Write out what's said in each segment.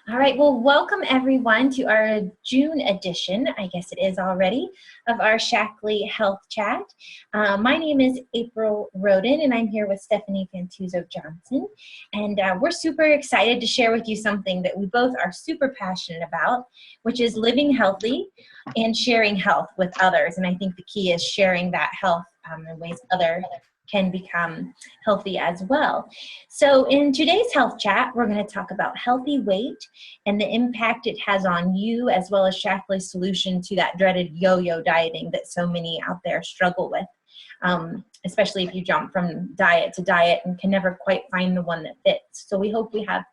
All right, well, welcome everyone to our June edition, I guess it is already, of our Shackley Health Chat. My name is April Roden, and I'm here with Stephanie Fantuzzo Johnson. And we're super excited to share with you something that we both are super passionate about, which is living healthy and sharing health with others. And I think the key is sharing that health in ways others can become healthy as well. So in today's health chat, we're going to talk about healthy weight and the impact it has on you, as well as Shackley's solution to that dreaded yo-yo dieting that so many out there struggle with, especially if you jump from diet to diet and can never quite find the one that fits. So we hope we have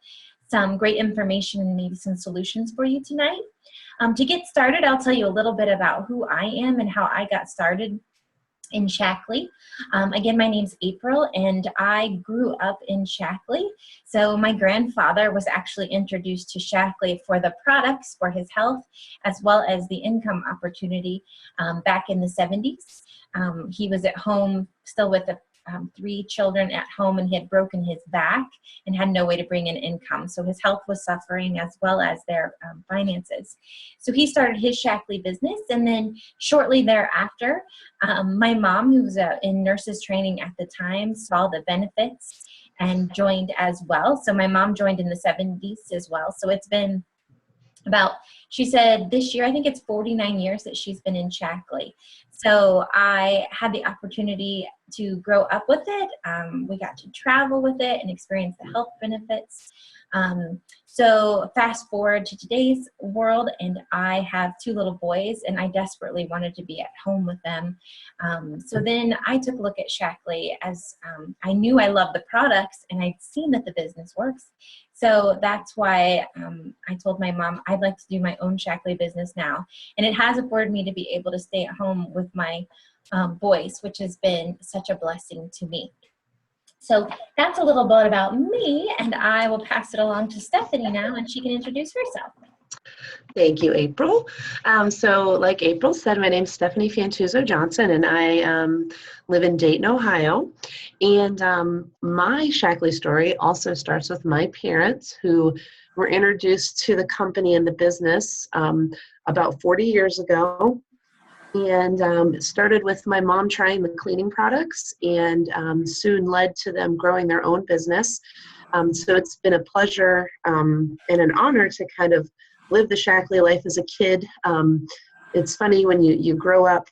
some great information and maybe some solutions for you tonight. To get started, I'll tell you a little bit about who I am and how I got started in Shackley. Again, my name's April, and I grew up in Shackley. So my grandfather was actually introduced to Shackley for the products for his health, as well as the income opportunity back in the 70s. He was at home still with the 3 children at home, and he had broken his back and had no way to bring in income. So his health was suffering as well as their finances. So he started his Shackley business, and then shortly thereafter, my mom, who was in nurses training at the time, saw the benefits and joined as well. So my mom joined in the 70s as well. So it's been about, she said this year, I think it's 49 years that she's been in Shackley. So I had the opportunity to grow up with it. We got to travel with it and experience the health benefits. So fast forward to today's world, and I have 2 little boys, and I desperately wanted to be at home with them. So then I took a look at Shackley as I knew I loved the products, and I'd seen that the business works. So that's why I told my mom I'd like to do my own Shackley business now. And it has afforded me to be able to stay at home with my boys, which has been such a blessing to me. So that's a little bit about me, and I will pass it along to Stephanie now, and she can introduce herself. Thank you, April. So like April said, my name is Stephanie Fantuzzo Johnson, and I live in Dayton, Ohio. And my Shackley story also starts with my parents, who were introduced to the company and the business about 40 years ago. And it started with my mom trying the cleaning products, and soon led to them growing their own business. So it's been a pleasure and an honor to kind of live the Shackley life as a kid. It's funny when you grow up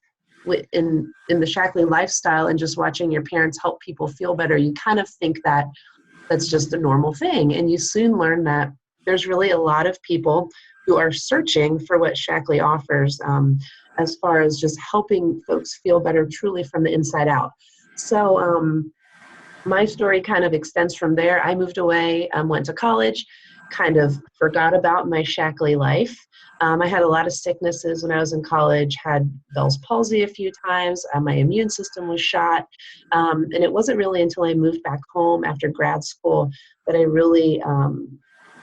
in the Shackley lifestyle and just watching your parents help people feel better, you kind of think that that's just a normal thing. And you soon learn that there's really a lot of people who are searching for what Shackley offers, as far as just helping folks feel better truly from the inside out. So my story kind of extends from there. I moved away, went to college, kind of forgot about my Shackley life. I had a lot of sicknesses when I was in college, had Bell's palsy a few times, my immune system was shot, and it wasn't really until I moved back home after grad school that I really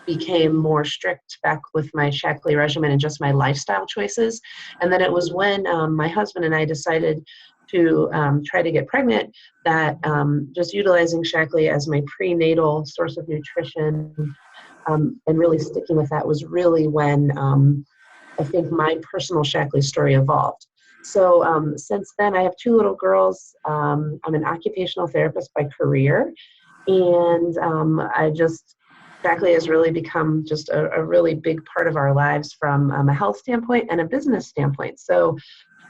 became more strict back with my Shackley regimen and just my lifestyle choices. And then it was when my husband and I decided to try to get pregnant that just utilizing Shackley as my prenatal source of nutrition and really sticking with that was really when I think my personal Shackley story evolved. So since then, I have 2 little girls. I'm an occupational therapist by career, and Shackley has really become just a really big part of our lives from a health standpoint and a business standpoint. So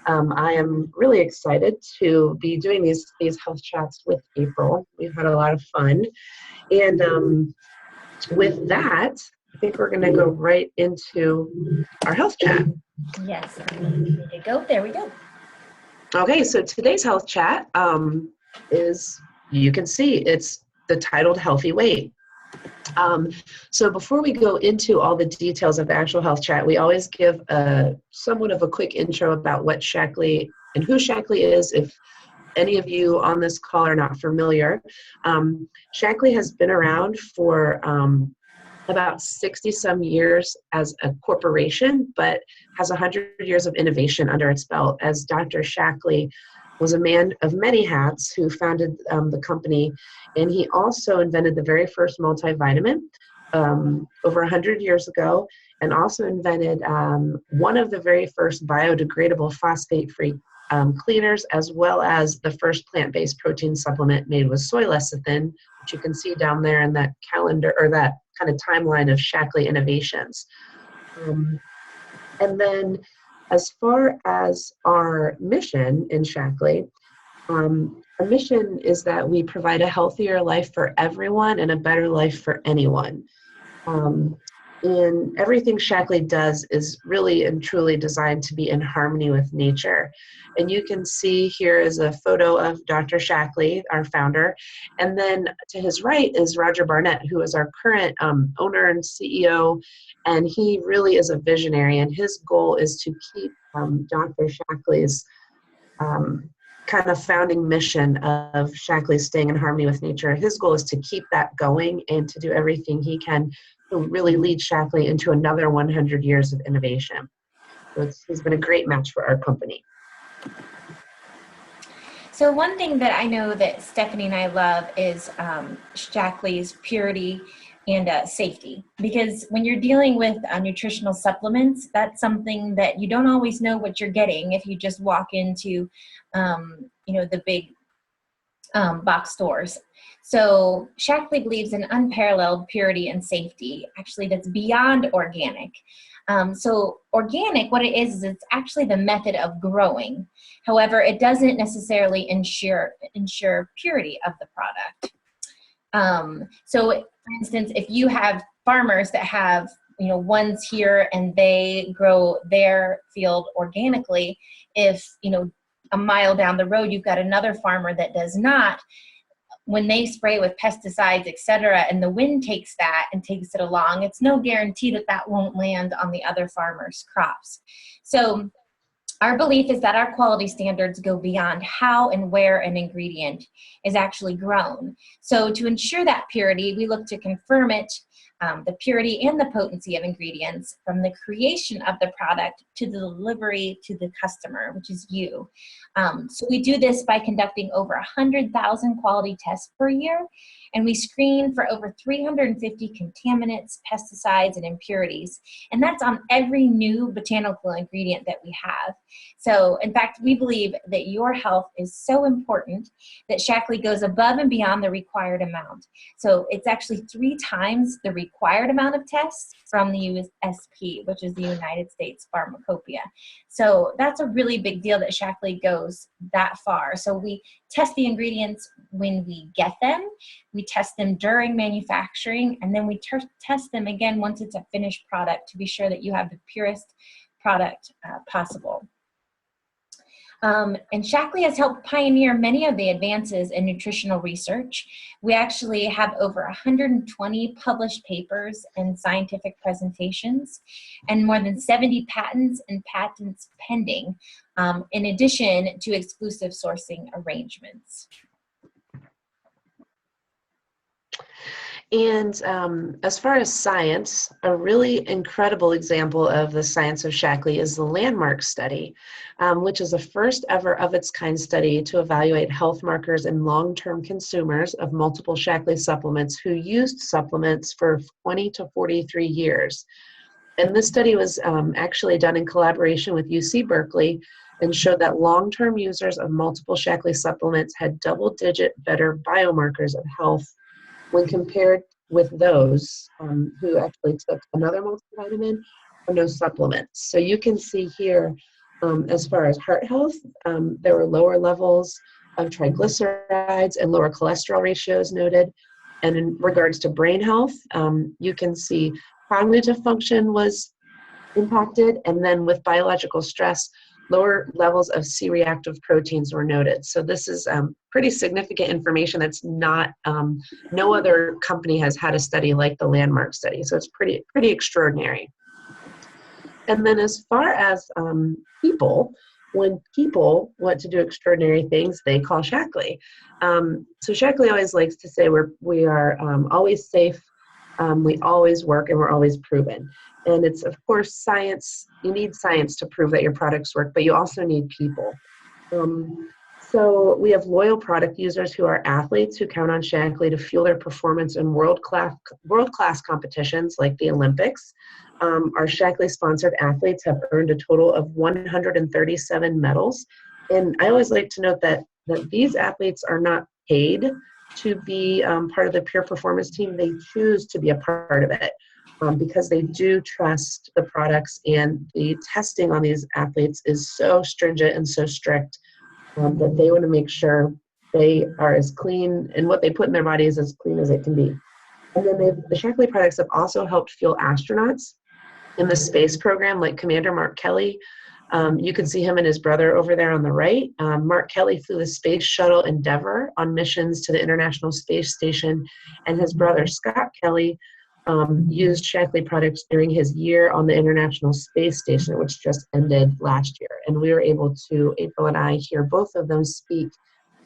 I am really excited to be doing these health chats with April. We've had a lot of fun. And with that, I think we're going to go right into our health chat. Yes, there you go. There we go. Okay, so today's health chat is, you can see, it's the titled Healthy Weight. So before we go into all the details of the actual health chat, we always give somewhat of a quick intro about what Shackley and who Shackley is, if any of you on this call are not familiar. Shackley has been around for about 60 some years as a corporation, but has 100 years of innovation under its belt, as Dr. Shackley was a man of many hats who founded the company, and he also invented the very first multivitamin, over 100 years ago, and also invented one of the very first biodegradable phosphate-free cleaners, as well as the first plant-based protein supplement made with soy lecithin, which you can see down there in that calendar, or that kind of timeline of Shaklee innovations. And then as far as our mission in Shaklee, our mission is that we provide a healthier life for everyone and a better life for anyone. And everything Shaklee does is really and truly designed to be in harmony with nature. And you can see here is a photo of Dr. Shaklee, our founder. And then to his right is Roger Barnett, who is our current owner and CEO. And he really is a visionary. And his goal is to keep Dr. Shaklee's kind of founding mission of Shaklee staying in harmony with nature. His goal is to keep that going and to do everything he can to really lead Shaklee into another 100 years of innovation. So he's been a great match for our company. So one thing that I know that Stephanie and I love is Shaklee's purity and safety, because when you're dealing with nutritional supplements, that's something that you don't always know what you're getting if you just walk into, the big box stores. So Shaklee believes in unparalleled purity and safety, actually that's beyond organic. So organic, what it is it's actually the method of growing. However, it doesn't necessarily ensure purity of the product. So for instance, if you have farmers that have, ones here and they grow their field organically, if, a mile down the road, you've got another farmer that does not, when they spray with pesticides, etc., and the wind takes that and takes it along, it's no guarantee that that won't land on the other farmer's crops. So our belief is that our quality standards go beyond how and where an ingredient is actually grown. So to ensure that purity, we look to confirm it, the purity and the potency of ingredients from the creation of the product to the delivery to the customer, which is you. So we do this by conducting over 100,000 quality tests per year, and we screen for over 350 contaminants, pesticides, and impurities. And that's on every new botanical ingredient that we have. So in fact, we believe that your health is so important that Shaklee goes above and beyond the required amount. So it's actually 3 times the required amount of tests from the USP, which is the United States Pharmacopoeia. So that's a really big deal that Shaklee goes that far. So we test the ingredients when we get them, we test them during manufacturing, and then we test them again once it's a finished product to be sure that you have the purest product possible. And Shaklee has helped pioneer many of the advances in nutritional research. We actually have over 120 published papers and scientific presentations, and more than 70 patents and patents pending, in addition to exclusive sourcing arrangements. And as far as science, a really incredible example of the science of Shaklee is the Landmark study, which is a first ever of its kind study to evaluate health markers in long-term consumers of multiple Shaklee supplements who used supplements for 20 to 43 years. And this study was actually done in collaboration with UC Berkeley and showed that long-term users of multiple Shaklee supplements had double-digit better biomarkers of health when compared with those who actually took another multivitamin or no supplements. So you can see here, as far as heart health, there were lower levels of triglycerides and lower cholesterol ratios noted. And in regards to brain health, you can see cognitive function was impacted, and then with biological stress, lower levels of C-reactive proteins were noted. So this is pretty significant information that's not, no other company has had a study like the Landmark study. So it's pretty extraordinary. And then as far as people, when people want to do extraordinary things, they call Shaklee. So Shaklee always likes to say we are always safe, we always work, and we're always proven. And it's, of course, science. You need science to prove that your products work, but you also need people. So we have loyal product users who are athletes who count on Shaklee to fuel their performance in world-class competitions like the Olympics. Our Shaklee-sponsored athletes have earned a total of 137 medals. And I always like to note that these athletes are not paid to be part of the peer performance team. They choose to be a part of it because they do trust the products, and the testing on these athletes is so stringent and so strict that they want to make sure they are as clean, and what they put in their body is as clean as it can be. And then the Shaklee products have also helped fuel astronauts in the space program, like Commander Mark Kelly. You can see him and his brother over there on the right. Mark Kelly flew the Space Shuttle Endeavour on missions to the International Space Station, and his brother Scott Kelly used Shaklee products during his year on the International Space Station, which just ended last year. And we were able to, April and I, hear both of them speak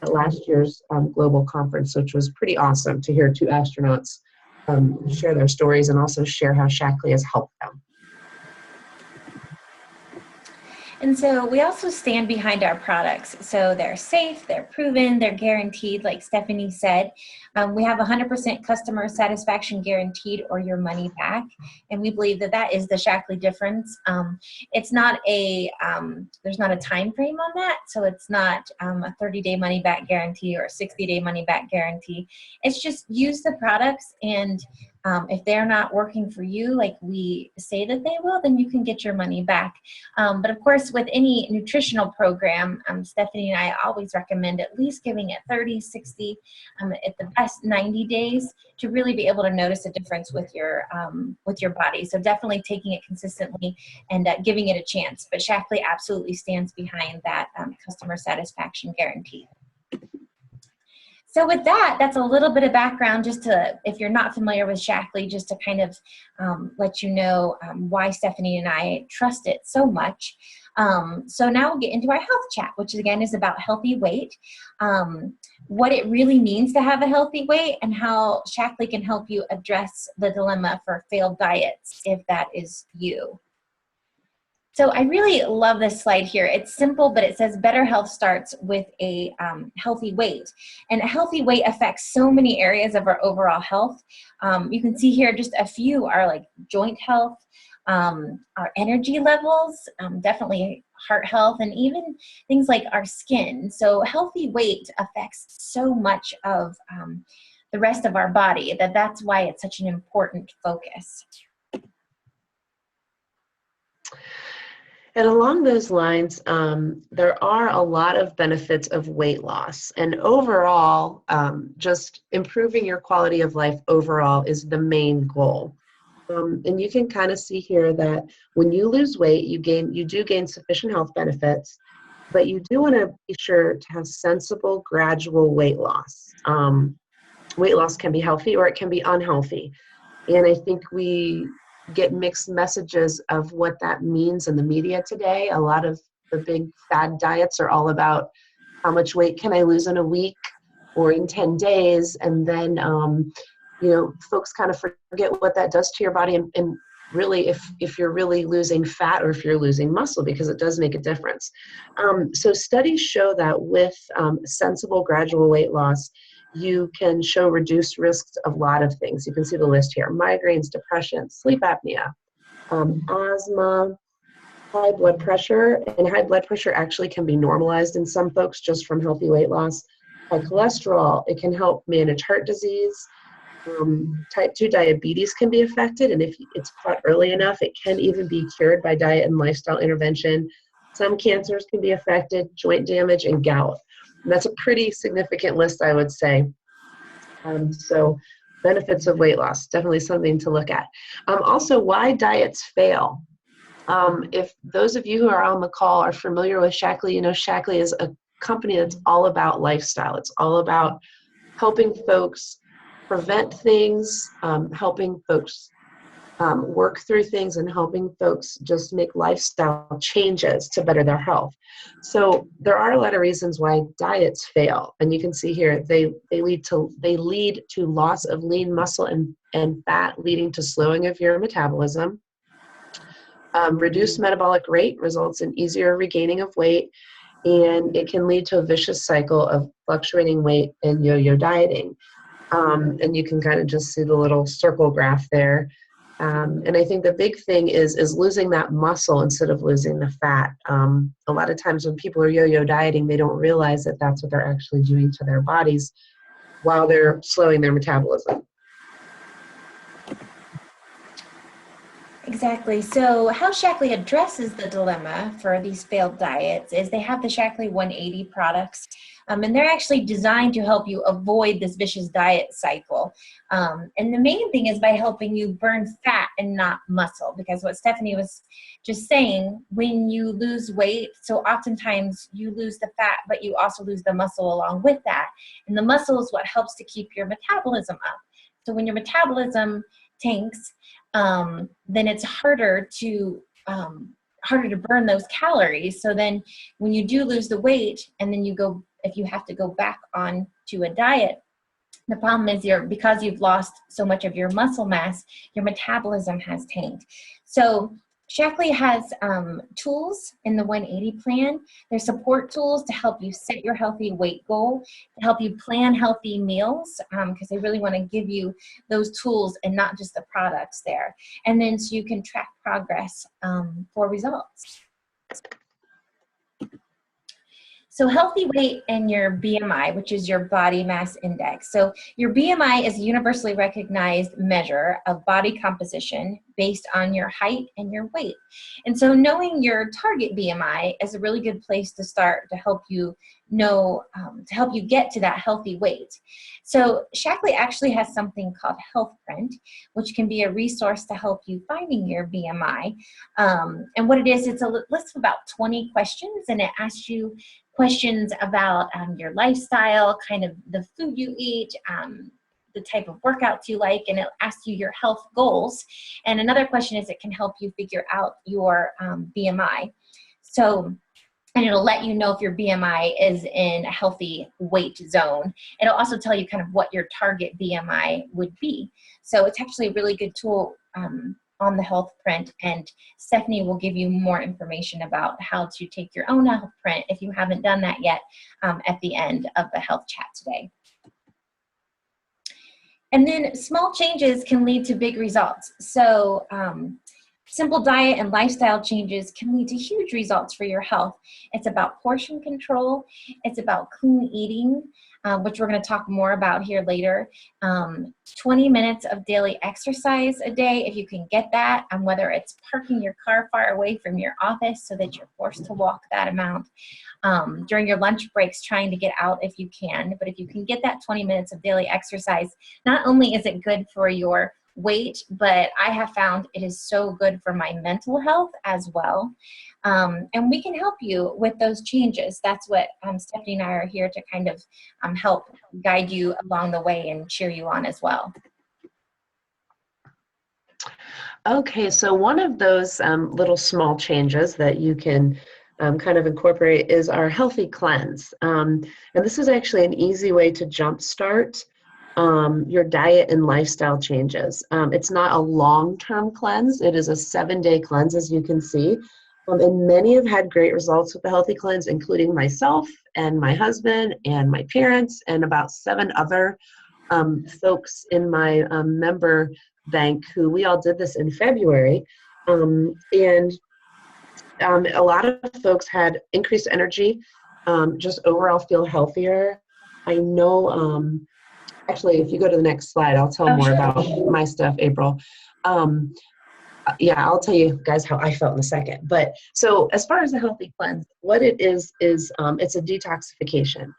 at last year's global conference, which was pretty awesome to hear two astronauts share their stories and also share how Shaklee has helped them. And so we also stand behind our products. So they're safe, they're proven, they're guaranteed, like Stephanie said. We have 100% customer satisfaction guaranteed or your money back. And we believe that that is the Shaklee difference. It's not there's not a time frame on that. So it's not a 30-day money back guarantee or a 60-day money back guarantee. It's just use the products, and if they're not working for you like we say that they will, then you can get your money back. But of course, with any nutritional program, Stephanie and I always recommend at least giving it 30, 60, at the best 90 days to really be able to notice a difference with your body. So definitely taking it consistently and giving it a chance. But Shaklee absolutely stands behind that customer satisfaction guarantee. So with that, that's a little bit of background just to, if you're not familiar with Shaklee, just to kind of let you know why Stephanie and I trust it so much. So now we'll get into our health chat, which again is about healthy weight, what it really means to have a healthy weight, and how Shaklee can help you address the dilemma for failed diets if that is you. So I really love this slide here. It's simple, but it says better health starts with a healthy weight. And a healthy weight affects so many areas of our overall health. You can see here just a few are like joint health, our energy levels, definitely heart health, and even things like our skin. So healthy weight affects so much of the rest of our body that's why it's such an important focus. And along those lines, there are a lot of benefits of weight loss. And overall, just improving your quality of life overall is the main goal. And you can kind of see here that when you lose weight, you do gain sufficient health benefits, but you do want to be sure to have sensible, gradual weight loss. Weight loss can be healthy or it can be unhealthy. And I think we get mixed messages of what that means in the media today. A lot of the big fad diets are all about how much weight can I lose in a week or in 10 days. And then, folks kind of forget what that does to your body, and really if you're really losing fat or if you're losing muscle, because it does make a difference. So studies show that with sensible gradual weight loss, you can show reduced risks of a lot of things. You can see the list here: migraines, depression, sleep apnea, asthma, high blood pressure. And high blood pressure actually can be normalized in some folks just from healthy weight loss. High cholesterol, it can help manage heart disease. Type 2 diabetes can be affected, and if it's caught early enough, it can even be cured by diet and lifestyle intervention. Some cancers can be affected, joint damage, and gout. And that's a pretty significant list, I would say. So benefits of weight loss, definitely something to look at. Also, why diets fail. If those of you who are on the call are familiar with Shaklee, Shaklee is a company that's all about lifestyle. It's all about helping folks prevent things, helping folks work through things, and helping folks just make lifestyle changes to better their health. So there are a lot of reasons why diets fail, and you can see here they lead to loss of lean muscle and fat, leading to slowing of your metabolism. Reduced metabolic rate results in easier regaining of weight, and it can lead to a vicious cycle of fluctuating weight and yo-yo dieting. And you can kind of just see the little circle graph there. And I think the big thing is losing that muscle instead of losing the fat. A lot of times when people are yo-yo dieting, they don't realize that that's what they're actually doing to their bodies while they're slowing their metabolism. Exactly. So how Shaklee addresses the dilemma for these failed diets is they have the Shaklee 180 products, and they're actually designed to help you avoid this vicious diet cycle. And the main thing is by helping you burn fat and not muscle, because what Stephanie was just saying, when you lose weight, so oftentimes you lose the fat, but you also lose the muscle along with that. And the muscle is what helps to keep your metabolism up. So when your metabolism tanks, then it's harder to burn those calories. So then when you do lose the weight and then if you have to go back on to a diet, the problem is because you've lost so much of your muscle mass, your metabolism has tanked. So Shaklee has tools in the 180 plan. There's support tools to help you set your healthy weight goal, to help you plan healthy meals, because they really want to give you those tools and not just the products there. And then so you can track progress for results. So healthy weight and your BMI, which is your body mass index. So your BMI is a universally recognized measure of body composition based on your height and your weight. And so knowing your target BMI is a really good place to start to help you know, to help you get to that healthy weight. So Shaklee actually has something called Health Print, which can be a resource to help you finding your BMI. And what it is, it's a list of about 20 questions, and it asks you questions about your lifestyle, kind of the food you eat, the type of workouts you like, and it asks you your health goals. And another question is it can help you figure out your BMI. So, and it'll let you know if your BMI is in a healthy weight zone. It'll also tell you kind of what your target BMI would be. So it's actually a really good tool on the Health Print, and Stephanie will give you more information about how to take your own Health Print if you haven't done that yet at the end of the health chat today. And then small changes can lead to big results. So simple diet and lifestyle changes can lead to huge results for your health. It's about portion control. It's about clean eating, which we're going to talk more about here later. 20 minutes of daily exercise a day, if you can get that, whether it's parking your car far away from your office so that you're forced to walk that amount. During your lunch breaks, trying to get out if you can. But if you can get that 20 minutes of daily exercise, not only is it good for your weight, but I have found it is so good for my mental health as well. And we can help you with those changes. That's what Stephanie and I are here to kind of help guide you along the way and cheer you on as well. Okay, so one of those little small changes that you can kind of incorporate is our healthy cleanse. And this is actually an easy way to jumpstart your diet and lifestyle changes. It's not a long-term cleanse. It is a 7-day cleanse, as you can see. And many have had great results with the healthy cleanse, including myself and my husband and my parents and about 7 other folks in my member bank who we all did this in February. And a lot of folks had increased energy, just overall feel healthier. I know, actually, if you go to the next slide, I'll tell more about my stuff, April. Yeah, I'll tell you guys how I felt in a second. But so as far as the healthy cleanse, what it is it's a detoxification.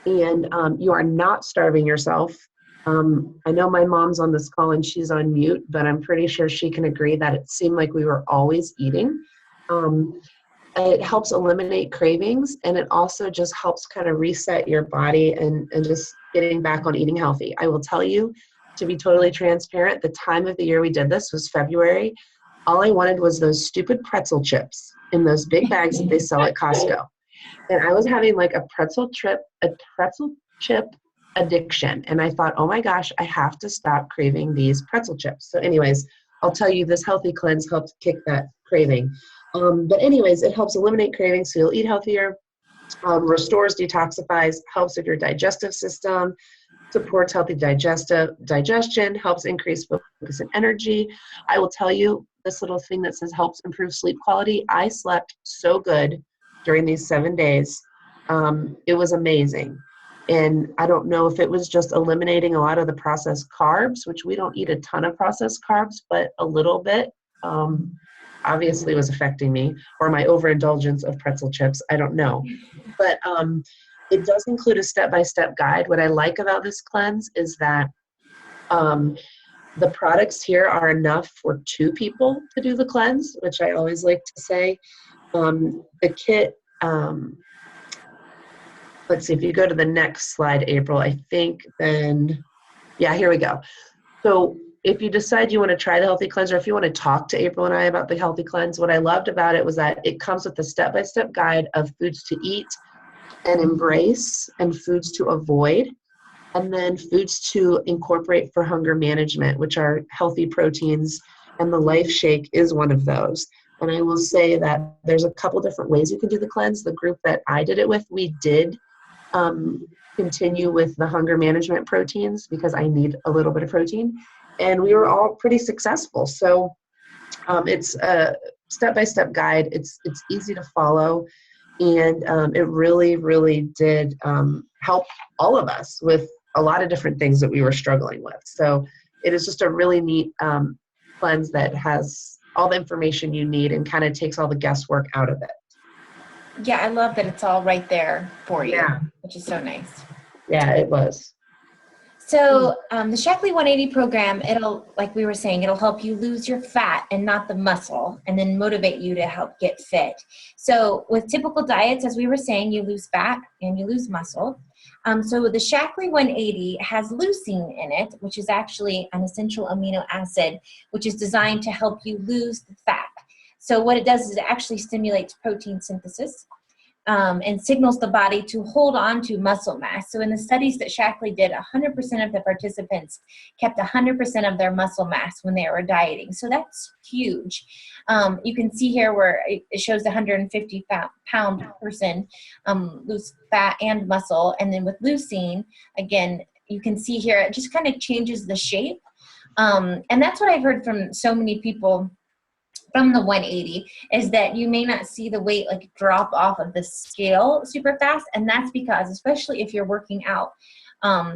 And you are not starving yourself. I know my mom's on this call and she's on mute, but I'm pretty sure she can agree that it seemed like we were always eating. It helps eliminate cravings, and it also just helps kind of reset your body and just getting back on eating healthy. I will tell you, to be totally transparent, the time of the year we did this was February. All I wanted was those stupid pretzel chips in those big bags that they sell at Costco. And I was having like a pretzel chip addiction. And I thought, oh my gosh, I have to stop craving these pretzel chips. So anyways, I'll tell you, this healthy cleanse helps kick that craving. But anyways, it helps eliminate cravings, so you'll eat healthier. Restores, detoxifies, helps with your digestive system, supports healthy digestion, helps increase focus and energy. I will tell you this little thing that says helps improve sleep quality. I slept so good during these 7 days. It was amazing. And I don't know if it was just eliminating a lot of the processed carbs, which we don't eat a ton of processed carbs, but a little bit obviously was affecting me, or my overindulgence of pretzel chips. I don't know. But it does include a step-by-step guide. What I like about this cleanse is that the products here are enough for 2 people to do the cleanse, which I always like to say. The kit, let's see, if you go to the next slide, April, I think then, yeah, here we go. So if you decide you want to try the healthy cleanse, or if you want to talk to April and I about the healthy cleanse, what I loved about it was that it comes with a step-by-step guide of foods to eat and embrace and foods to avoid, and then foods to incorporate for hunger management, which are healthy proteins, and the Life Shake is one of those. And I will say that there's a couple different ways you can do the cleanse. The group that I did it with, we did continue with the hunger management proteins because I need a little bit of protein, and we were all pretty successful. So it's a step-by-step guide. It's easy to follow, and it really, really did help all of us with a lot of different things that we were struggling with. So it is just a really neat cleanse that has all the information you need and kind of takes all the guesswork out of it. Yeah, I love that it's all right there for you, Yeah. which is so nice. Yeah, it was. So the Shackley 180 program, it'll, like we were saying, it'll help you lose your fat and not the muscle, and then motivate you to help get fit. So with typical diets, as we were saying, you lose fat and you lose muscle. So the Shackley 180 has leucine in it, which is actually an essential amino acid, which is designed to help you lose the fat. So what it does is it actually stimulates protein synthesis. And signals the body to hold on to muscle mass. So in the studies that Shackley did, 100% of the participants kept 100% of their muscle mass when they were dieting. So that's huge. You can see here where it shows the 150-pound person lose fat and muscle. And then with leucine, again, you can see here, it just kind of changes the shape. And that's what I've heard from so many people from the 180 is that you may not see the weight like drop off of the scale super fast. And that's because, especially if you're working out,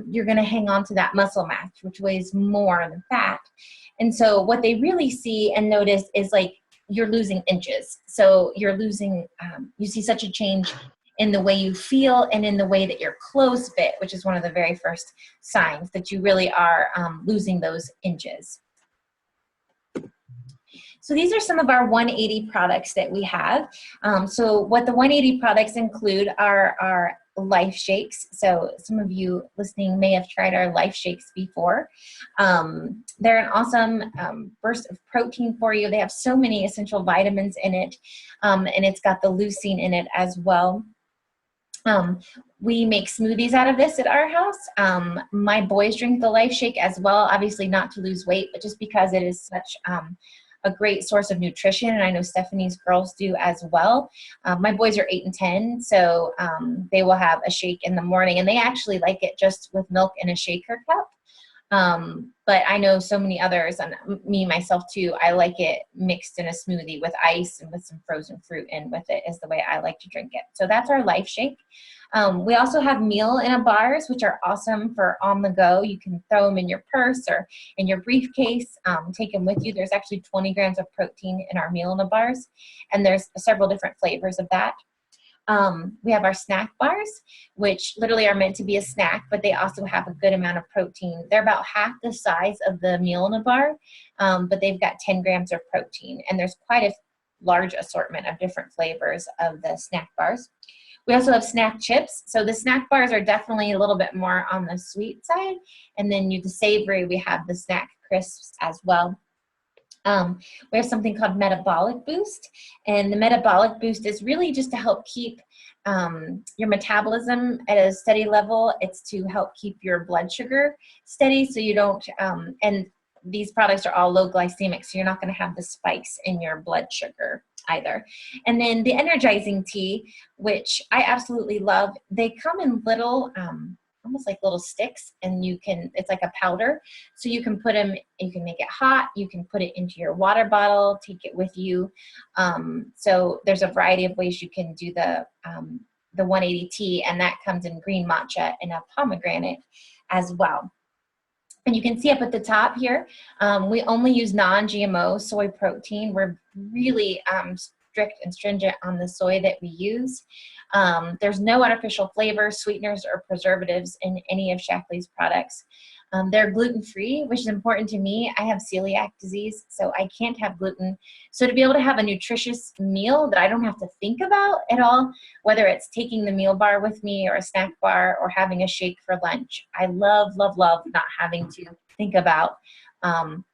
you're going to hang on to that muscle mass, which weighs more than fat. And so what they really see and notice is like you're losing inches. So you're losing, you see such a change in the way you feel and in the way that your clothes fit, which is one of the very first signs that you really are losing those inches. So these are some of our 180 products that we have. So what the 180 products include are our Life Shakes. So some of you listening may have tried our Life Shakes before. They're an awesome burst of protein for you. They have so many essential vitamins in it, and it's got the leucine in it as well. We make smoothies out of this at our house. My boys drink the Life Shake as well, obviously not to lose weight, but just because it is such a great source of nutrition, and I know Stephanie's girls do as well. My boys are 8 and 10, so they will have a shake in the morning, and they actually like it just with milk in a shaker cup. But I know so many others, and me, myself too, I like it mixed in a smoothie with ice and with some frozen fruit in with it is the way I like to drink it. So that's our Life Shake. We also have meal in a bars, which are awesome for on the go. You can throw them in your purse or in your briefcase, take them with you. There's actually 20 grams of protein in our meal in a bars, and there's several different flavors of that. We have our snack bars, which literally are meant to be a snack, but they also have a good amount of protein. They're about half the size of the meal in a bar, but they've got 10 grams of protein, and there's quite a large assortment of different flavors of the snack bars. We also have snack chips. So the snack bars are definitely a little bit more on the sweet side, and then the savory, we have the snack crisps as well. We have something called Metabolic Boost, and the Metabolic Boost is really just to help keep your metabolism at a steady level. It's to help keep your blood sugar steady so you don't, and these products are all low glycemic, so you're not going to have the spikes in your blood sugar either. And then the energizing tea, which I absolutely love. They come in little, almost like little sticks, and it's like a powder. So you can put them, you can make it hot, you can put it into your water bottle, take it with you. So there's a variety of ways you can do the 180 tea, and that comes in green matcha and a pomegranate as well. And you can see up at the top here, we only use non-GMO soy protein. We're really strict and stringent on the soy that we use. There's no artificial flavors, sweeteners, or preservatives in any of Shaklee's products. They're gluten-free, which is important to me. I have celiac disease, so I can't have gluten. So to be able to have a nutritious meal that I don't have to think about at all, whether it's taking the meal bar with me or a snack bar or having a shake for lunch, I love, love, love not having to think about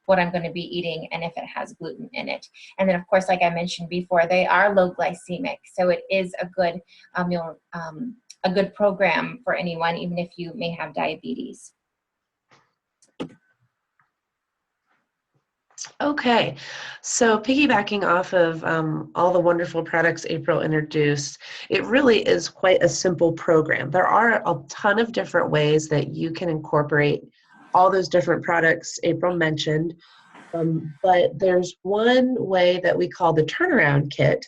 what I'm going to be eating and if it has gluten in it. And then, of course, like I mentioned before, they are low glycemic, so it is a good meal, a good program for anyone, even if you may have diabetes. Okay, so piggybacking off of all the wonderful products April introduced, it really is quite a simple program. There are a ton of different ways that you can incorporate all those different products April mentioned, but there's one way that we call the turnaround kit.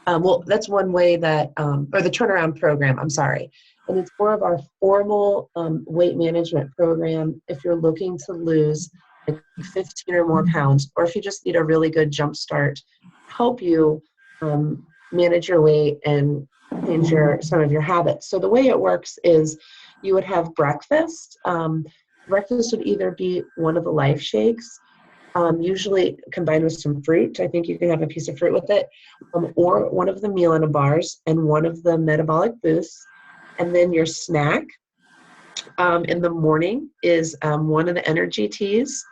Well, that's one way that, or the turnaround program, I'm sorry. And it's more of our formal weight management program if you're looking to lose like 15 or more pounds, or if you just need a really good jump start, help you manage your weight and change some of your habits. So the way it works is you would have breakfast. Breakfast would either be one of the life shakes, usually combined with some fruit. I think you can have a piece of fruit with it, or one of the meal in a bars and one of the metabolic boosts. And then your snack in the morning is one of the energy teas.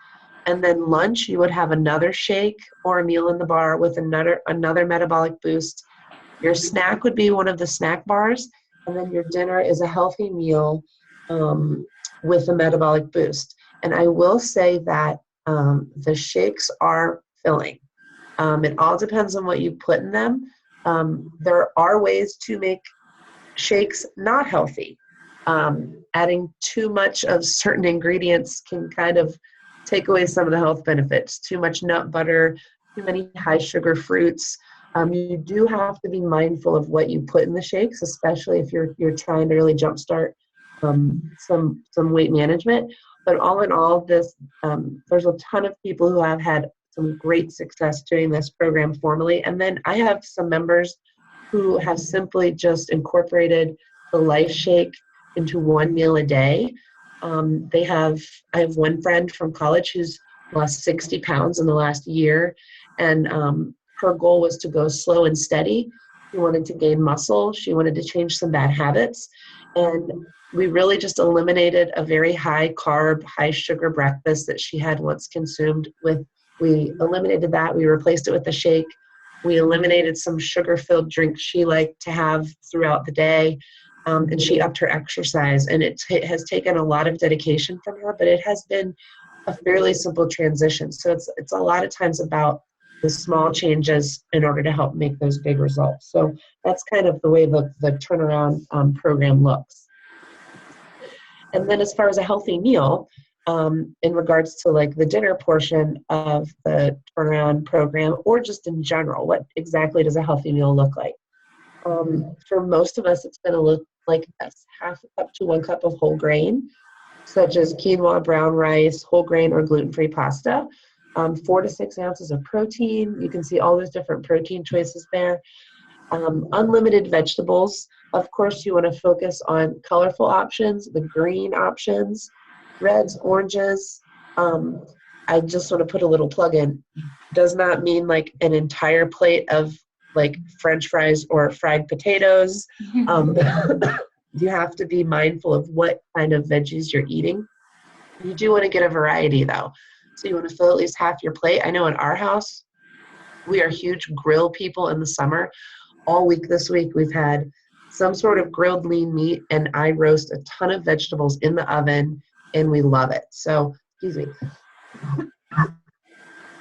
And then lunch, you would have another shake or a meal in the bar with another metabolic boost. Your snack would be one of the snack bars. And then your dinner is a healthy meal with a metabolic boost. And I will say that the shakes are filling. It all depends on what you put in them. There are ways to make shakes not healthy. Adding too much of certain ingredients can kind of take away some of the health benefits. Too much nut butter, too many high sugar fruits. You do have to be mindful of what you put in the shakes, especially if you're trying to really jumpstart some weight management. But all in all, there's a ton of people who have had some great success doing this program formally. And then I have some members who have simply just incorporated the Life Shake into one meal a day. I have one friend from college who's lost 60 pounds in the last year, and her goal was to go slow and steady. She wanted to gain muscle. She wanted to change some bad habits. And we really just eliminated a very high carb, high sugar breakfast that she had once consumed we eliminated that. We replaced it with a shake. We eliminated some sugar-filled drinks she liked to have throughout the day. And she upped her exercise. And it has taken a lot of dedication from her, but it has been a fairly simple transition. So it's a lot of times about the small changes in order to help make those big results. So that's kind of the way the turnaround program looks. And then as far as a healthy meal, in regards to like the dinner portion of the turnaround program, or just in general, what exactly does a healthy meal look like? For most of us, it's going to look like this: half a cup to 1 cup of whole grain, such as quinoa, brown rice, whole grain, or gluten-free pasta. 4 to 6 ounces of protein. You can see all those different protein choices there. Unlimited vegetables. Of course, you want to focus on colorful options, the green options, reds, oranges. I just want to put a little plug in. Does not mean like an entire plate of like French fries or fried potatoes. You have to be mindful of what kind of veggies you're eating. You do want to get a variety though. So you want to fill at least half your plate. I know in our house, we are huge grill people in the summer. All week this week, we've had some sort of grilled lean meat, and I roast a ton of vegetables in the oven, and we love it. So, excuse me.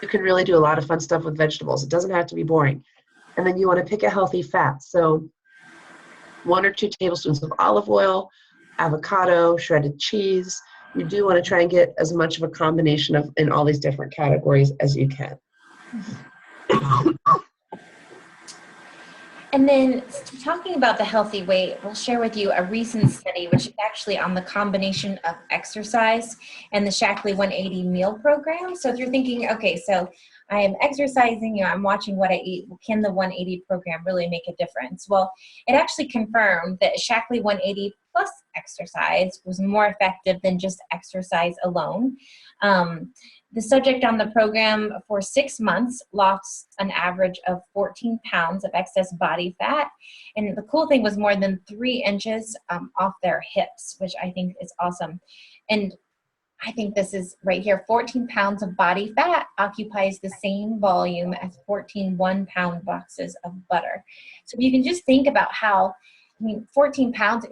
You can really do a lot of fun stuff with vegetables. It doesn't have to be boring. And then you want to pick a healthy fat. So 1 or 2 tablespoons of olive oil, avocado, shredded cheese. You do want to try and get as much of a combination of in all these different categories as you can. And then talking about the healthy weight, we'll share with you a recent study, which is actually on the combination of exercise and the Shackley 180 meal program. So if you're thinking, okay, so I am exercising, I'm watching what I eat, can the 180 program really make a difference? Well, it actually confirmed that Shackley 180 plus exercise was more effective than just exercise alone. The subject on the program for 6 months lost an average of 14 pounds of excess body fat. And the cool thing was more than 3 inches off their hips, which I think is awesome. And I think this is right here, 14 pounds of body fat occupies the same volume as 14 one-pound boxes of butter. So you can just think about how, 14 pounds,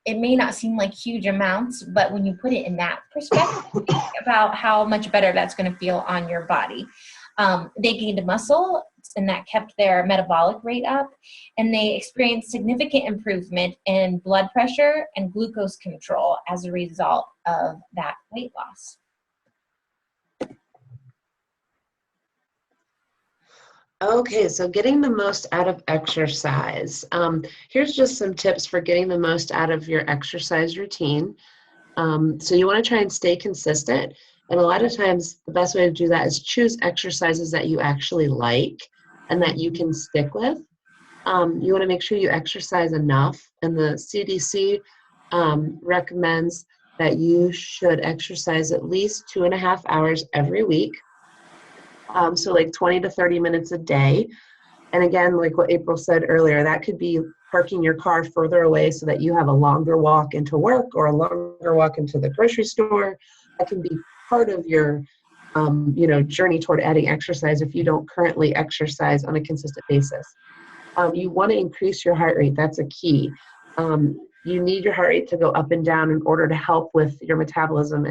it may not seem like huge amounts, but when you put it in that perspective, think about how much better that's going to feel on your body. They gained muscle, and that kept their metabolic rate up, and they experienced significant improvement in blood pressure and glucose control as a result of that weight loss. Okay, so getting the most out of exercise. Here's just some tips for getting the most out of your exercise routine. So you want to try and stay consistent. And a lot of times the best way to do that is choose exercises that you actually like and that you can stick with. You want to make sure you exercise enough. And the CDC recommends that you should exercise at least 2.5 hours every week. So like 20 to 30 minutes a day. And again, like what April said earlier, that could be parking your car further away so that you have a longer walk into work or a longer walk into the grocery store. That can be part of your journey toward adding exercise if you don't currently exercise on a consistent basis. You want to increase your heart rate. That's a key. You need your heart rate to go up and down in order to help with your metabolism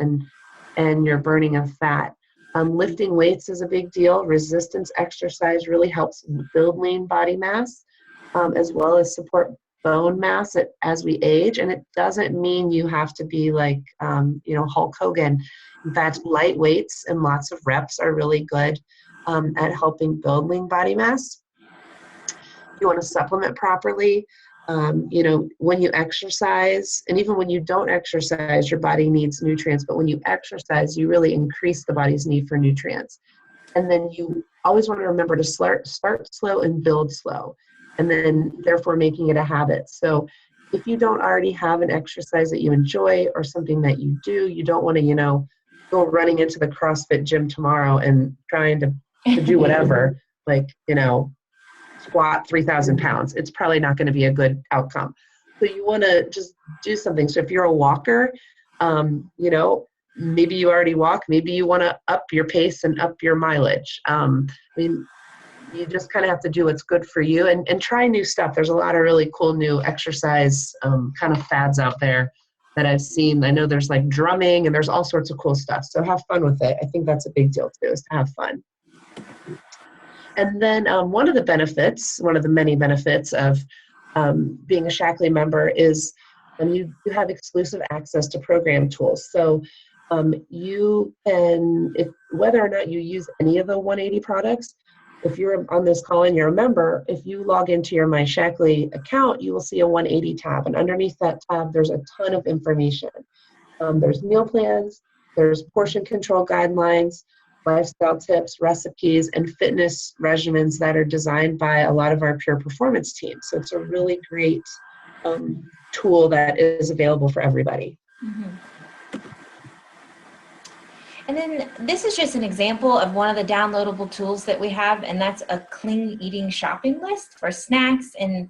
and your burning of fat. Lifting weights is a big deal. Resistance exercise really helps build lean body mass, as well as support bone mass as we age. And it doesn't mean you have to be like, Hulk Hogan. In fact, light weights and lots of reps are really good at helping build lean body mass. You want to supplement properly. When you exercise, and even when you don't exercise, your body needs nutrients, but when you exercise, you really increase the body's need for nutrients. And then you always want to remember to start slow and build slow, and then therefore making it a habit. So if you don't already have an exercise that you enjoy or something that you do, you don't want to, go running into the CrossFit gym tomorrow and trying to do whatever, squat 3,000 pounds. It's probably not going to be a good outcome. So you want to just do something. So if you're a walker, maybe you already walk, maybe you want to up your pace and up your mileage. You just kind of have to do what's good for you and try new stuff. There's a lot of really cool new exercise kind of fads out there that I've seen. I know there's like drumming and there's all sorts of cool stuff. So have fun with it. I think that's a big deal too, is to have fun. And then one of the many benefits of being a Shackley member is you have exclusive access to program tools. So you can, whether or not you use any of the 180 products, if you're on this call and you're a member, if you log into your My Shackley account, you will see a 180 tab. And underneath that tab, there's a ton of information. There's meal plans, there's portion control guidelines, lifestyle tips, recipes, and fitness regimens that are designed by a lot of our pure performance teams. So it's a really great tool that is available for everybody. Mm-hmm. And then this is just an example of one of the downloadable tools that we have, and that's a clean eating shopping list for snacks and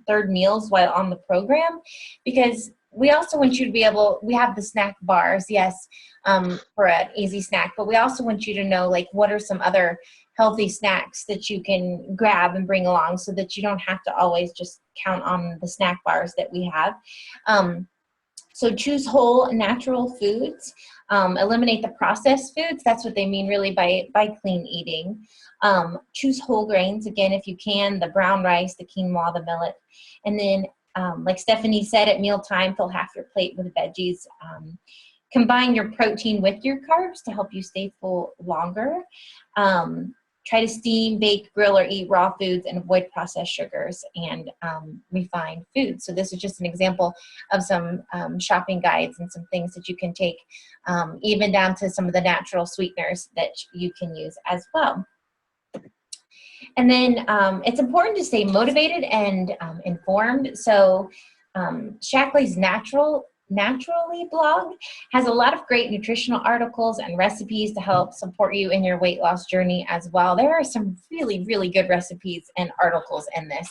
third meals while on the program, because we also want you to be able, we have the snack bars, yes, for an easy snack, but we also want you to know, like, what are some other healthy snacks that you can grab and bring along so that you don't have to always just count on the snack bars that we have. So choose whole natural foods. Eliminate the processed foods. That's what they mean really by clean eating. Choose whole grains, again, if you can, the brown rice, the quinoa, the millet. And then, like Stephanie said, at mealtime, fill half your plate with veggies. Combine your protein with your carbs to help you stay full longer. Try to steam, bake, grill, or eat raw foods and avoid processed sugars and refined foods. So this is just an example of some shopping guides and some things that you can take, even down to some of the natural sweeteners that you can use as well. And then it's important to stay motivated and informed. So Shackley's Naturally blog has a lot of great nutritional articles and recipes to help support you in your weight loss journey as well. There are some really, really good recipes and articles in this.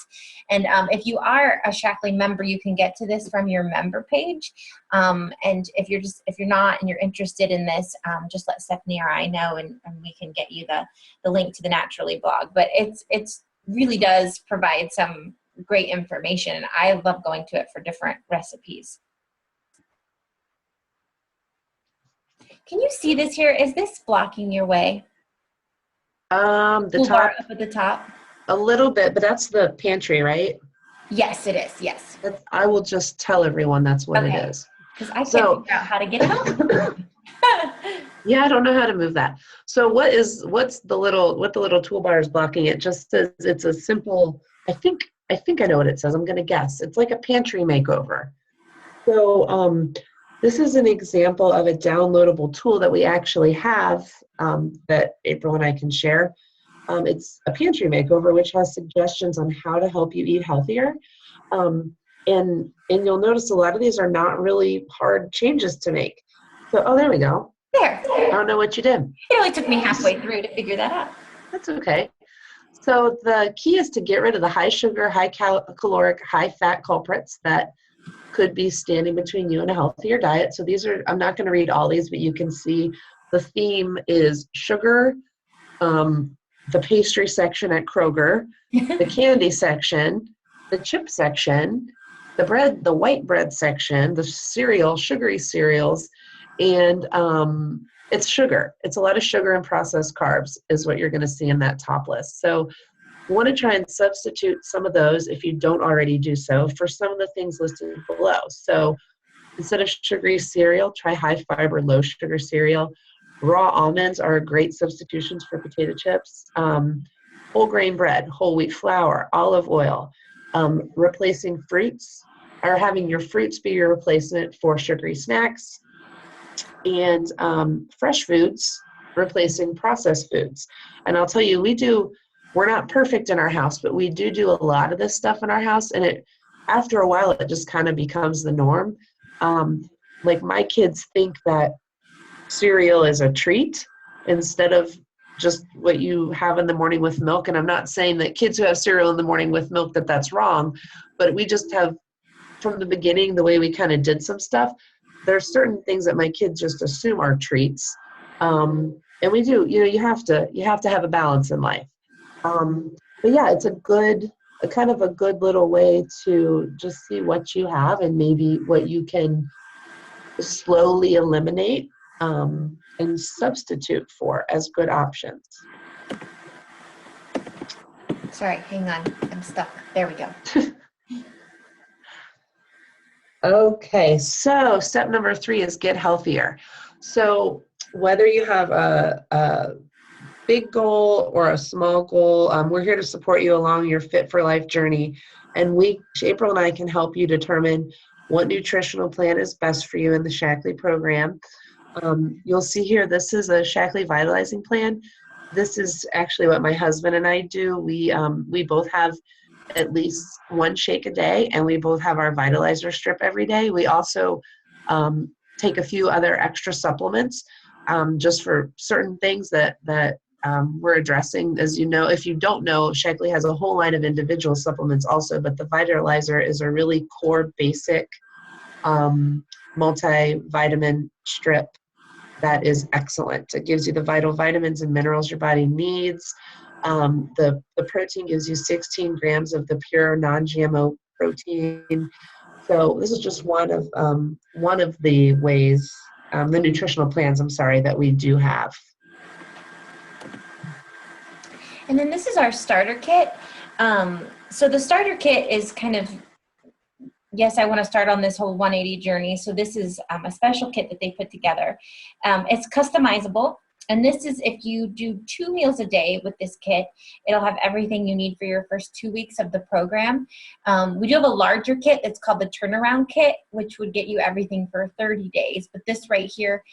And if you are a Shackley member, you can get to this from your member page. And if you're not and you're interested in this, just let Stephanie or I know, and we can get you the link to the Naturally blog. But it's really does provide some great information, and I love going to it for different recipes. Can you see this here? Is this blocking your way? The Toolbar top, up at the top. a little bit, but that's the pantry, right? Yes, it is. Yes. I will just tell everyone that's what it Okay. is. Because I can't figure out how to get it off. Yeah, I don't know how to move that. So what the little toolbar is blocking it? Just says it's a simple, I think I know what it says. I'm gonna guess. It's like a pantry makeover. So this is an example of a downloadable tool that we actually have that April and I can share. It's a pantry makeover, which has suggestions on how to help you eat healthier. And you'll notice a lot of these are not really hard changes to make. So, oh, there we go. There. I don't know what you did. It only took me halfway through to figure that out. That's okay. So the key is to get rid of the high sugar, high caloric, high fat culprits that could be standing between you and a healthier diet. So these are, I'm not going to read all these, but you can see the theme is sugar, the pastry section at Kroger, the candy section, the chip section, the bread, the white bread section, the cereal, sugary cereals, and it's sugar. It's a lot of sugar and processed carbs is what you're going to see in that top list. So you want to try and substitute some of those, if you don't already do so, for some of the things listed below. So instead of sugary cereal, try high fiber, low sugar cereal. Raw almonds are great substitutions for potato chips. Whole grain bread, whole wheat flour, olive oil. Replacing fruits, or having your fruits be your replacement for sugary snacks. And fresh foods, replacing processed foods. And I'll tell you, we're not perfect in our house, but we do a lot of this stuff in our house, and after a while it just kind of becomes the norm. Like my kids think that cereal is a treat instead of just what you have in the morning with milk. And I'm not saying that kids who have cereal in the morning with milk that's wrong, but we just have, from the beginning, the way we kind of did some stuff, there's certain things that my kids just assume are treats. And we do, you have to have a balance in life. But yeah, it's a kind of a good little way to just see what you have and maybe what you can slowly eliminate and substitute for as good options. Sorry, hang on. I'm stuck. There we go. Okay, so step number 3 is get healthier. So whether you have a big goal or a small goal, we're here to support you along your Fit for Life journey. And April and I can help you determine what nutritional plan is best for you in the Shackley program. You'll see here, this is a Shackley Vitalizing Plan. This is actually what my husband and I do. We both have at least one shake a day, and we both have our Vitalizer strip every day. We also take a few other extra supplements just for certain things that we're addressing. As you know, if you don't know, Shackley has a whole line of individual supplements also, but the Vitalizer is a really core basic multivitamin strip that is excellent. It gives you the vital vitamins and minerals your body needs. The protein gives you 16 grams of the pure non-GMO protein. So this is just one of the ways, the nutritional plans, I'm sorry, that we do have. And then this is our starter kit. So the starter kit is kind of, yes, I want to start on this whole 180 journey. So this is a special kit that they put together. It's customizable. And this is if you do 2 meals a day with this kit, it'll have everything you need for your first 2 weeks of the program. We do have a larger kit that's called the turnaround kit, which would get you everything for 30 days. But this right here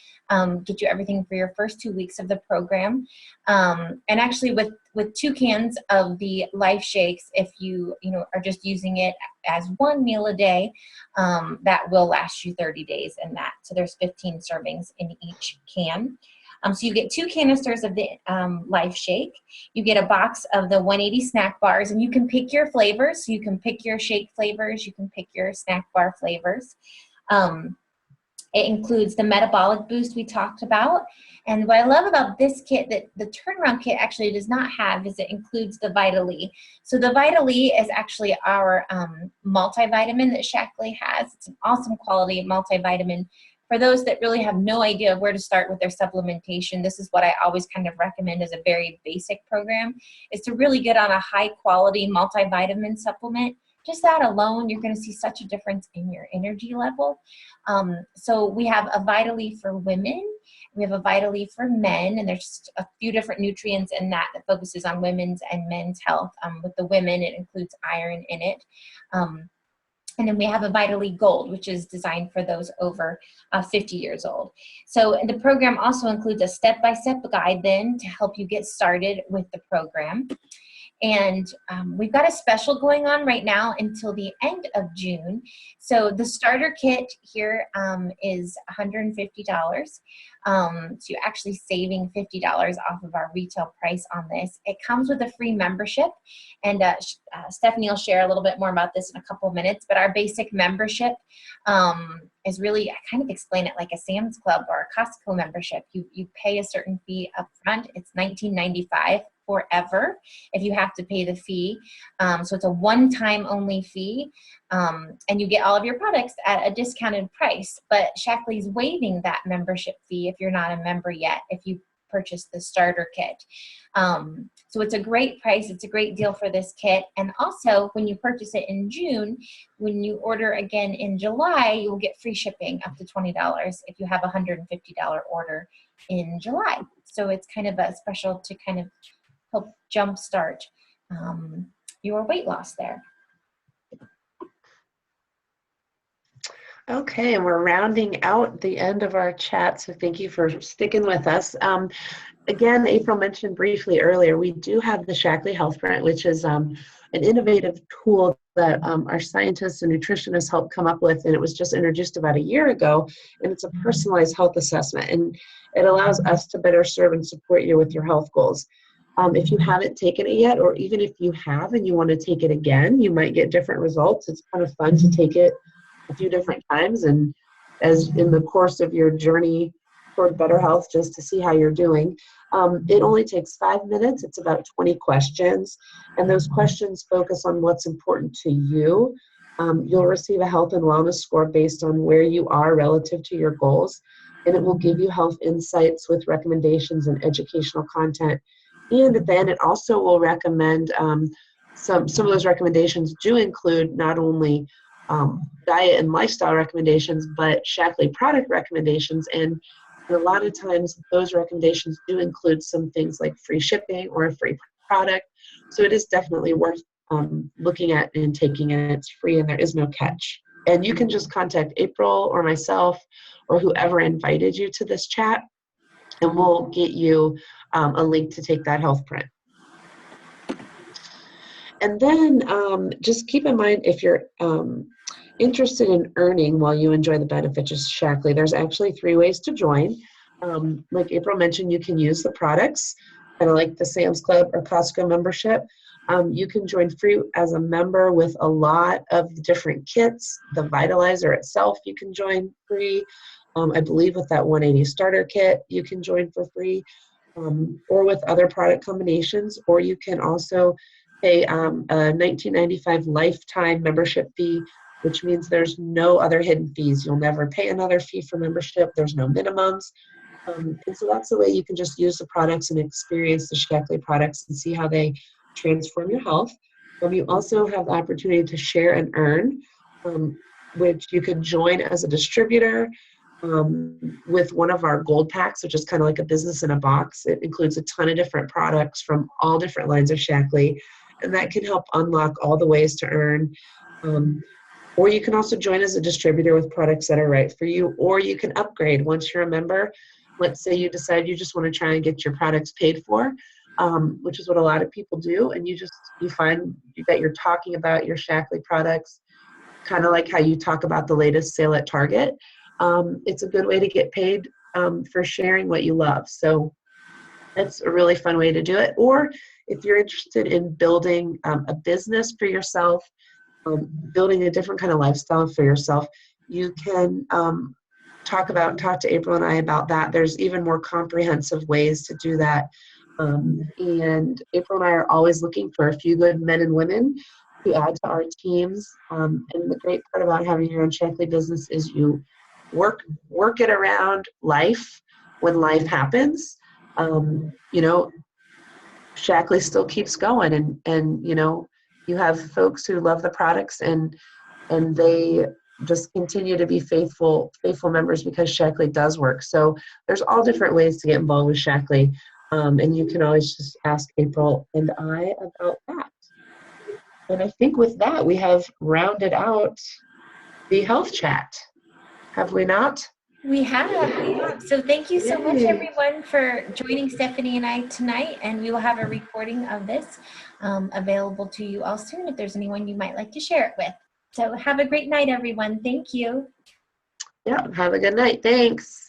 gets you everything for your first 2 weeks of the program. And actually with 2 cans of the Life Shakes, if you are just using it as 1 meal a day, that will last you 30 days in that. So there's 15 servings in each can. So you get 2 canisters of the Life Shake. You get a box of the 180 snack bars, and you can pick your flavors. So you can pick your shake flavors. You can pick your snack bar flavors. It includes the metabolic boost we talked about. And what I love about this kit that the turnaround kit actually does not have is it includes the Vital-E. So the Vital-E is actually our multivitamin that Shackley has. It's an awesome quality multivitamin. For those that really have no idea where to start with their supplementation, this is what I always kind of recommend as a very basic program, is to really get on a high quality multivitamin supplement. Just that alone, you're going to see such a difference in your energy level. So we have a Vital-E for women. We have a Vital-E for men, and there's just a few different nutrients in that focuses on women's and men's health. With the women, it includes iron in it. And then we have a Vital-E Gold, which is designed for those over 50 years old. So the program also includes a step-by-step guide then to help you get started with the program. And we've got a special going on right now until the end of June. So the starter kit here is $150. So you're actually saving $50 off of our retail price on this. It comes with a free membership. And Stephanie will share a little bit more about this in a couple of minutes. But our basic membership is really, I kind of explain it like a Sam's Club or a Costco membership. You pay a certain fee up front. It's $19.95 forever if you have to pay the fee. So it's a one-time only fee, and you get all of your products at a discounted price. But Shackley's waiving that membership fee if you're not a member yet, if you purchase the starter kit. So it's a great price. It's a great deal for this kit. And also, when you purchase it in June, when you order again in July, you will get free shipping up to $20 if you have a $150 order in July. So it's kind of a special to kind of help jumpstart your weight loss there. Okay, and we're rounding out the end of our chat, so thank you for sticking with us. Again, April mentioned briefly earlier, we do have the Shackley Health Print, which is an innovative tool that our scientists and nutritionists helped come up with, and it was just introduced about a year ago, and it's a personalized health assessment, and it allows us to better serve and support you with your health goals. If you haven't taken it yet, or even if you have and you want to take it again, you might get different results. It's kind of fun to take it a few different times, and as in the course of your journey toward better health, just to see how you're doing. It only takes 5 minutes. It's about 20 questions, and those questions focus on what's important to you. You'll receive a health and wellness score based on where you are relative to your goals, and it will give you health insights with recommendations and educational content. And then it also will recommend, some of those recommendations do include not only diet and lifestyle recommendations, but Shackley product recommendations. And a lot of times those recommendations do include some things like free shipping or a free product. So it is definitely worth looking at and taking it. It's free and there is no catch. And you can just contact April or myself or whoever invited you to this chat, and we'll get you a link to take that health print. And then just keep in mind, if you're interested in earning while you enjoy the benefits of Shackley, there's actually 3 ways to join. Like April mentioned, you can use the products, kind of like the Sam's Club or Costco membership. You can join free as a member with a lot of the different kits. The Vitalizer itself, you can join free. I believe with that 180 starter kit, you can join for free, or with other product combinations, or you can also pay a $19.95 lifetime membership fee which means there's no other hidden fees. You'll never pay another fee for membership. There's no minimums. And so that's the way you can just use the products and experience the Shackley products and see how they transform your health. You also have the opportunity to share and earn, which you can join as a distributor with one of our gold packs, which is kind of like a business in a box. It includes a ton of different products from all different lines of Shackley, and that can help unlock all the ways to earn. Or you can also join as a distributor with products that are right for you, or you can upgrade once you're a member. Let's say you decide you just want to try and get your products paid for, which is what a lot of people do, and you find that you're talking about your Shackley products kind of like how you talk about the latest sale at Target. It's a good way to get paid for sharing what you love. So that's a really fun way to do it. Or if you're interested in building a business for yourself, building a different kind of lifestyle for yourself, you can talk to April and I about that. There's even more comprehensive ways to do that. And April and I are always looking for a few good men and women to add to our teams. And the great part about having your own Shackley business is you work it around life when life happens. Shackley still keeps going, and you have folks who love the products and they just continue to be faithful members because Shackley does work. So there's all different ways to get involved with Shackley, and you can always just ask April and I about that. And I think with that, we have rounded out the health chat. Have we not? We have. So thank you so much, everyone, for joining Stephanie and I tonight. And we will have a recording of this available to you all soon if there's anyone you might like to share it with. So have a great night, everyone. Thank you. Yeah, have a good night. Thanks.